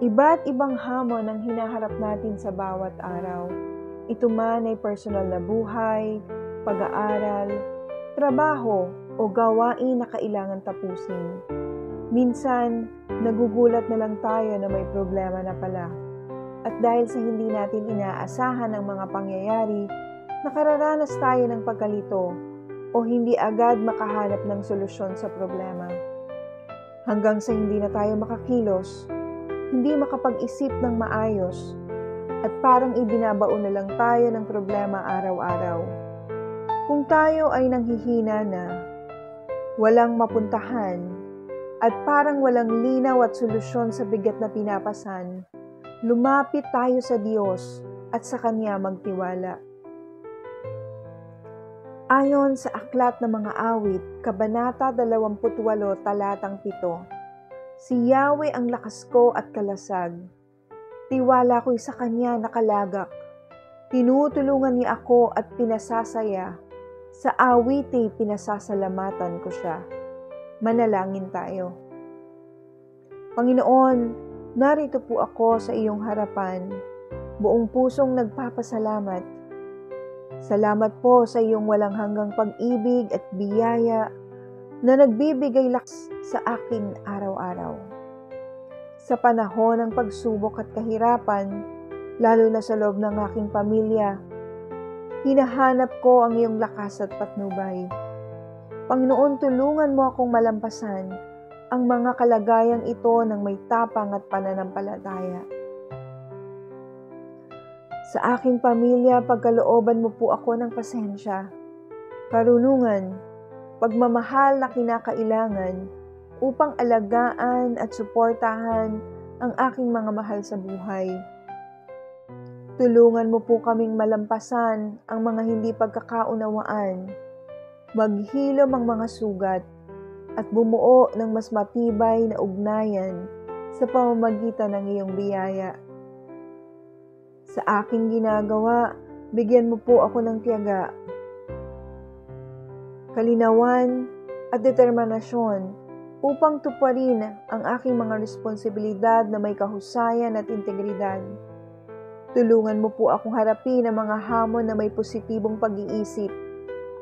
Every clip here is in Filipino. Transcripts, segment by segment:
Iba't ibang hamon ang hinaharap natin sa bawat araw. Ito man ay personal na buhay, pag-aaral, trabaho o gawain na kailangan tapusin. Minsan, nagugulat na lang tayo na may problema na pala. At dahil sa hindi natin inaasahan ang mga pangyayari, nakararanas tayo ng pagkalito o hindi agad makahanap ng solusyon sa problema. Hanggang sa hindi na tayo makakilos, hindi makapag-isip ng maayos, at parang ibinabaon na lang tayo ng problema araw-araw. Kung tayo ay nanghihina na, walang mapuntahan, at parang walang linaw at solusyon sa bigat na pinapasan, lumapit tayo sa Diyos at sa Kanya magtiwala. Ayon sa Aklat ng Mga Awit, Kabanata 28, Talatang 7, si Yahweh ang lakas ko at kalasag. Tiwala ko'y sa Kanya nakalagak. Tinutulungan niya ako at pinasasaya. Sa awiti pinasasalamatan ko siya. Manalangin tayo. Panginoon, narito po ako sa iyong harapan. Buong pusong nagpapasalamat. Salamat po sa iyong walang hanggang pag-ibig at biyaya na nagbibigay lakas sa akin araw-araw. Sa panahon ng pagsubok at kahirapan, lalo na sa loob ng aking pamilya, hinahanap ko ang iyong lakas at patnubay. Panginoon, tulungan mo akong malampasan ang mga kalagayang ito ng may tapang at pananampalataya. Sa aking pamilya, pagkalooban mo po ako ng pasensya, karunungan, pagmamahal na kinakailangan upang alagaan at suportahan ang aking mga mahal sa buhay. Tulungan mo po kaming malampasan ang mga hindi pagkakaunawaan, maghilom ang mga sugat, at bumuo ng mas matibay na ugnayan sa pamamagitan ng iyong biyaya. Sa aking ginagawa, bigyan mo po ako ng tiyaga, kalinawan at determinasyon upang tuparin ang aking mga responsibilidad na may kahusayan at integridad. Tulungan mo po akong harapin ang mga hamon na may positibong pag-iisip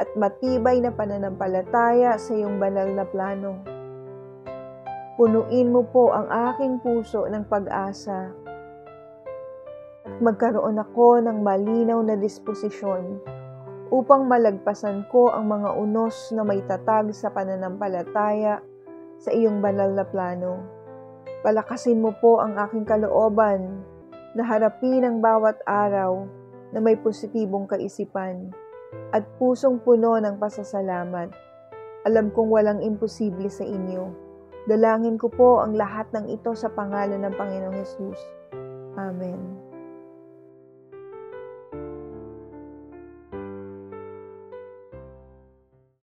at matibay na pananampalataya sa iyong banal na plano. Punuin mo po ang aking puso ng pag-asa at magkaroon ako ng malinaw na disposisyon upang malagpasan ko ang mga unos na may tatag sa pananampalataya sa iyong banal na plano. Palakasin mo po ang aking kalooban na harapin ang bawat araw na may positibong kaisipan at pusong puno ng pasasalamat. Alam kong walang imposible sa inyo. Dalangin ko po ang lahat ng ito sa pangalan ng Panginoong Hesus. Amen.